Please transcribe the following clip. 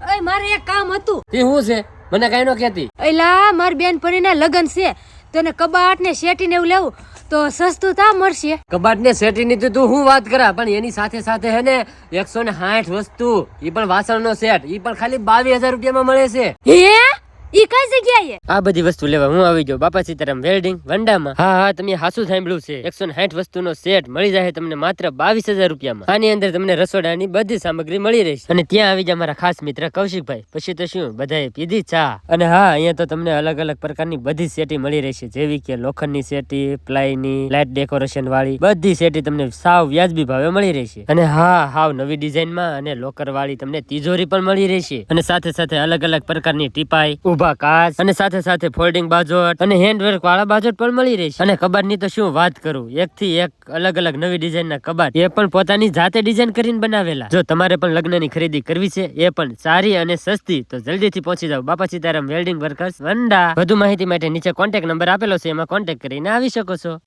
ઓય મારે એક કામ હતું. તે શું છે? મને કઈ નો કહેતી. એલા મારી બેનપણીના લગન છે તો એને કબાટ ને શેટી ને એવું લેવું તો સસ્તું તા મળશે. કબાટ ને સેટી ની તો તું શું વાત કરા, પણ એની સાથે સાથે હે ને 160 વસ્તુ, ઈ પણ વાસણ નો સેટ, ઈ પણ ખાલી 22,000 રૂપિયામાં મળે છે. હે ઈ કઈ જગ્યાએ? આ બધી વસ્તુ લેવા હું આવી જાઉં બાપા સીતારામ વેલ્ડિંગ વંડામાં. હા તમે હાસું સાંભળ્યું છે. 160 વસ્તુનો સેટ મળી જાય તમને માત્ર 22,000 રૂપિયામાં. આની અંદર તમને રસોડાની બધી સામગ્રી મળી રહેશે. અને ત્યાં આવી જાય મારા ખાસ મિત્ર કૌશિકભાઈ. પછી તો શું, બધાએ પીધી ચા. અને હા, અહીંયા તો તમને અલગ અલગ પ્રકારની બધી સેટી મળી રહેશે, જેવી કે લોખંડની સેટી, પ્લાયની, લાઇટ ડેકોરેશન વાળી બધી સેટી તમને સાવ વ્યાજબી ભાવે મળી રહેશે. અને હા, હાવ નવી ડિઝાઇનમાં અને લોકર વાળી તમને તિજોરી પણ મળી રહેશે. અને સાથે સાથે અલગ અલગ પ્રકારની ટીપાઈ, ઉભા કાચ અને સાથે સાથે ફોલ્ડિંગ બાજોટ અને હેન્ડવર્ક વાળા બાજોટ પણ મળી રહેશે. અને કબાટની તો શું વાત કરું, એક થી એક અલગ અલગ નવી ડિઝાઇનના કબાટ, એ પણ પોતાની જાતે ડિઝાઇન કરીને બનાવેલા. જો તમારે પણ લગ્નની ખરીદી કરવી છે, એ પણ સારી અને સસ્તી, તો જલ્દીથી પહોંચી જાવ બાપા સીતારામ વેલ્ડિંગ વર્કર્સ વંડા. વધુ માહિતી માટે નીચે કોન્ટેક્ટ નંબર આપેલો છે, એમાં કોન્ટેક્ટ કરીને આવી શકો છો.